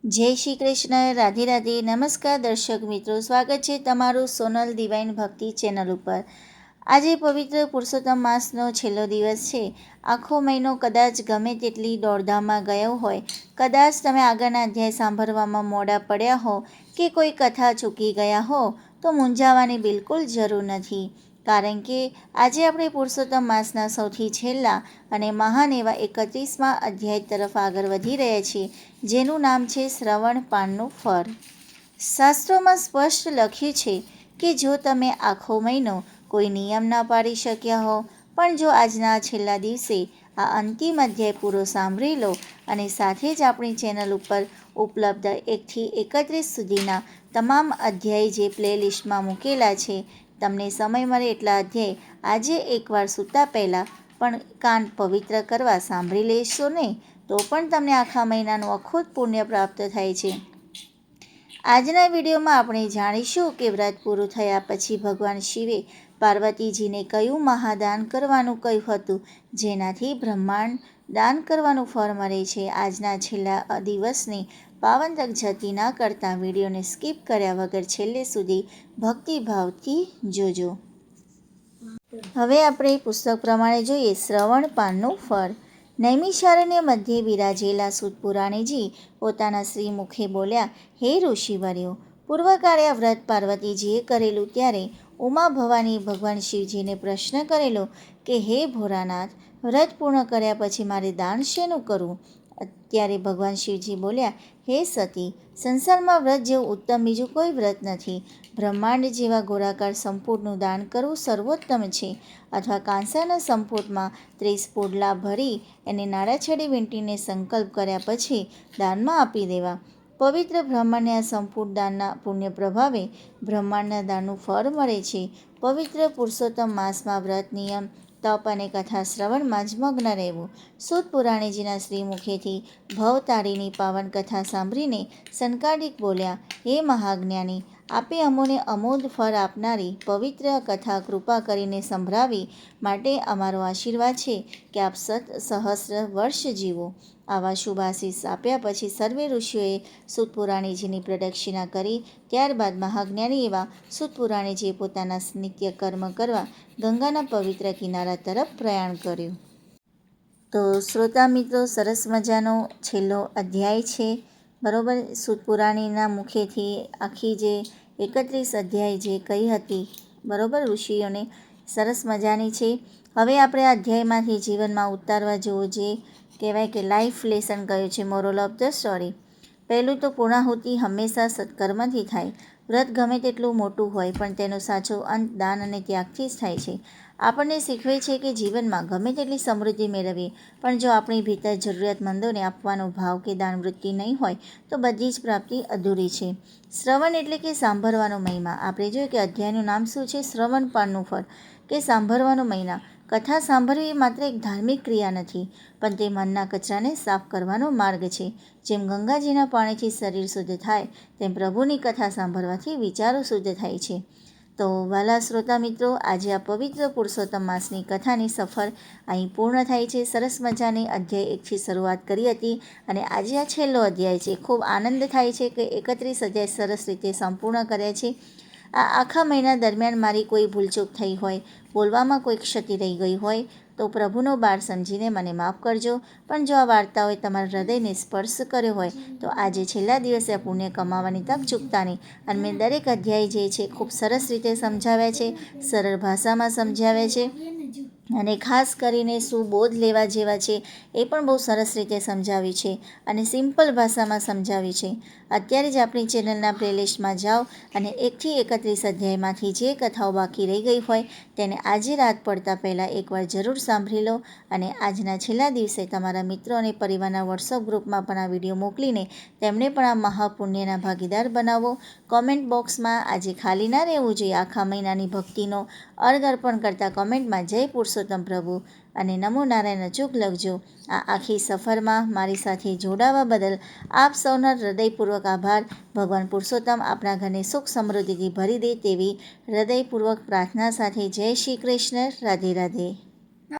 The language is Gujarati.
જય શ્રી કૃષ્ણ, રાધે રાધે. નમસ્કાર દર્શક મિત્રો, સ્વાગત છે તમારું સોનલ ડિવાઇન ભક્તિ ચેનલ ઉપર. આજે પવિત્ર પુરુષોત્તમ માસનો છેલ્લો દિવસ છે. આખો મહિનો કદાચ ગમે તેટલી દોડધામમાં ગયો હોય, કદાચ તમે આગળના અધ્યાય સાંભળવામાં મોડા પડ્યા હો કે કોઈ કથા ચૂકી ગયા હો, તો મૂંઝાવાની બિલકુલ જરૂર નથી. કારણ કે આજે આપણે પુરુષોત્તમ માસના સૌથી છેલ્લા અને મહાન એવા 31મા અધ્યાય તરફ આગળ વધી રહ્યા છીએ, જેનું નામ છે શ્રવણ પાનનું ફળ. શાસ્ત્રોમાં સ્પષ્ટ લખ્યું છે કે જો તમે આખો મહિનો કોઈ નિયમ ના પાડી શક્યા હો, પણ જો આજના છેલ્લા દિવસે આ અંતિમ અધ્યાય પૂરો સાંભળી લો અને સાથે જ આપણી ચેનલ ઉપર ઉપલબ્ધ 1 થી 31 સુધીના તમામ અધ્યાય જે પ્લેલિસ્ટમાં મૂકેલા છે, તમને સમય મળે એટલા અધ્યાય આજે એકવાર સૂતા પહેલાં પણ કાન પવિત્ર કરવા સાંભળી લેશો ને, તો પણ તમને આખા મહિનાનું અખૂટ પુણ્ય પ્રાપ્ત થાય છે. આજના વિડીયોમાં આપણે જાણીશું કે વ્રત પૂરું થયા પછી ભગવાન શિવે પાર્વતીજીને કયું મહાદાન કરવાનું કહ્યું હતું, જેનાથી બ્રહ્માંડ દાન કરવાનું ફળ મળે છે. આજના છેલ્લા દિવસની પાવન તક જતી ના કરતા વિડીયોને સ્કીપ કર્યા વગર છેલ્લે સુધી ભક્તિભાવથી જોજો. હવે આપણે પુસ્તક પ્રમાણે જોઈએ શ્રવણ પાનનું ફળ. નૈમિષારણ્ય મધ્યે બિરાજેલા સૂત પુરાણીજી પોતાના શ્રી મુખે બોલ્યા, હે ઋષિવર્યો, પૂર્વકાળે આ વ્રત પાર્વતીજીએ કરેલું ત્યારે ઉમા ભવાની ભગવાન શિવજીને પ્રશ્ન કરેલો કે હે ભોળાનાથ, વ્રત પૂર્ણ કર્યા પછી મારે દાન શેનું કરવું? ત્યારે ભગવાન શિવજી બોલ્યા, હે સતી, સંસારમાં વ્રત જેવું ઉત્તમ બીજું કોઈ વ્રત નથી. બ્રહ્માંડ જેવા ગોળાકાર સંપુટનું દાન કરવું સર્વોત્તમ છે, અથવા કાંસાના સંપુટમાં 30 પોડલા ભરી એને નાળાછડી વીંટીને સંકલ્પ કર્યા પછી દાનમાં આપી દેવા. પવિત્ર બ્રહ્માંડને આ સંપુટ દાનના પુણ્ય પ્રભાવે બ્રહ્માંડના દાનનું ફળ મળે છે. પવિત્ર પુરુષોત્તમ માસમાં વ્રત, નિયમ, તપ અને કથા શ્રવણમાં જ મગ્ન રહેવું. સૂત પુરાણીજીના શ્રી મુખેથી ભવતારીની પાવન કથા સાંભળીને સનકાદિક બોલ્યા, હે મહાજ્ઞાની, આપે અમોને અમોઘ ફળ આપનારી પવિત્ર કથા કૃપા કરીને સંભળાવી માટે અમારો આશીર્વાદ છે કે આપ સહસ્ર વર્ષ જીવો. આવા શુભ આશીષ આપ્યા પછી સર્વે ઋષિઓએ સૂત પુરાણીજીની પ્રદક્ષિણા કરી. ત્યારબાદ મહાજ્ઞાની એવા સૂત પુરાણીજીએ પોતાના નિત્ય કર્મ કરવા ગંગાના પવિત્ર કિનારા તરફ પ્રયાણ કર્યું. તો શ્રોતા મિત્રો, સરસ મજાનો છેલ્લો અધ્યાય છે, બરાબર. સૂત પુરાણીના મુખેથી આખી જે 31 અધ્યાય જે કહી હતી, બરાબર, ઋષિઓને, સરસ મજાની છે. હવે આપણે આ અધ્યાયમાંથી જીવનમાં ઉતારવા જેવું જે કહેવાય કે લાઈફ લેસન કહ્યું છે, મોરલ ઓફ ધ સ્ટોરી. પહેલું તો પૂર્ણાહુતિ હંમેશા સત્કર્મથી થાય. વ્રત ગમે તેટલું મોટું હોય, પણ તેનો સાચો અંત દાન અને ત્યાગથી જ થાય છે. આપણને શીખવે છે કે જીવનમાં ગમે તેટલી સમૃદ્ધિ મેળવીએ, પણ જો આપણી ભીતર જરૂરિયાતમંદોને આપવાનો ભાવ કે દાનવૃત્તિ નહીં હોય, તો બધી જ પ્રાપ્તિ અધૂરી છે. શ્રવણ એટલે કે સાંભળવાનો મહિમા. આપણે જોઈએ કે અધ્યાયનું નામ શું છે? શ્રવણ પાનનું ફળ, કે સાંભળવાનો મહિમા. કથા સાંભળવી એ માત્ર એક ધાર્મિક ક્રિયા નથી, પણ તે મનના કચરાને સાફ કરવાનો માર્ગ છે. જેમ ગંગાજીના પાણીથી શરીર શુદ્ધ થાય, તેમ પ્રભુની કથા સાંભળવાથી વિચારો શુદ્ધ થાય છે. તો વહાલા શ્રોતા મિત્રો, આજે આ પવિત્ર પુરુષોત્તમ માસની કથાની સફર અહીં પૂર્ણ થાય છે. સરસ મજાની અધ્યાય 1થી શરૂઆત કરી હતી અને આજે આ છેલ્લો અધ્યાય છે. ખૂબ આનંદ થાય છે કે 31 અધ્યાય સરસ રીતે સંપૂર્ણ કર્યા છે. આ આખા મહિના દરમિયાન મારી કોઈ ભૂલચૂક થઈ હોય, બોલવામાં કોઈ ક્ષતિ રહી ગઈ હોય, તો પ્રભુનો બાળ સમજીને મને માફ કરજો. પણ જો આ વાર્તાઓએ તમારા હૃદયને સ્પર્શ કર્યો હોય, તો આજે છેલ્લા દિવસે આ પુણ્ય કમાવાની તક ચૂકતા નહીં. અને મેં દરેક અધ્યાય જે છે ખૂબ સરસ રીતે સમજાવ્યા છે, સરળ ભાષામાં સમજાવ્યા છે, અને ખાસ કરીને શું બોધ લેવા જેવા છે એ પણ બહુ સરસ રીતે સમજાવી છે અને સિમ્પલ ભાષામાં સમજાવી છે. અત્યારે જ આપણી ચેનલના પ્લેલિસ્ટમાં જાઓ અને 1થી 31 અધ્યાયમાંથી જે કથાઓ બાકી રહી ગઈ હોય તેને આજે રાત પડતા પહેલાં એકવાર જરૂર સાંભળી લો. અને આજના છેલ્લા દિવસે તમારા મિત્રો અને પરિવારના વોટ્સઅપ ગ્રુપમાં પણ આ વિડીયો મોકલીને તેમને પણ આ મહાપુણ્યના ભાગીદાર બનાવો. કોમેન્ટ બોક્સમાં આજે ખાલી ના રહેવું જોઈએ. આખા મહિનાની ભક્તિનો અર્ઘ અર્પણ કરતાં કોમેન્ટમાં જય પુરુષોત્તમ પ્રભુ અને નમો નારાયણ અચૂક લખજો. આ આખી સફરમાં મારી સાથે જોડાવા બદલ આપ સૌનો હૃદયપૂર્વક આભાર. ભગવાન પુરુષોત્તમ આપણા ઘરને સુખ સમૃદ્ધિથી ભરી દે તેવી હૃદયપૂર્વક પ્રાર્થના સાથે જય શ્રી કૃષ્ણ. રાધે રાધે.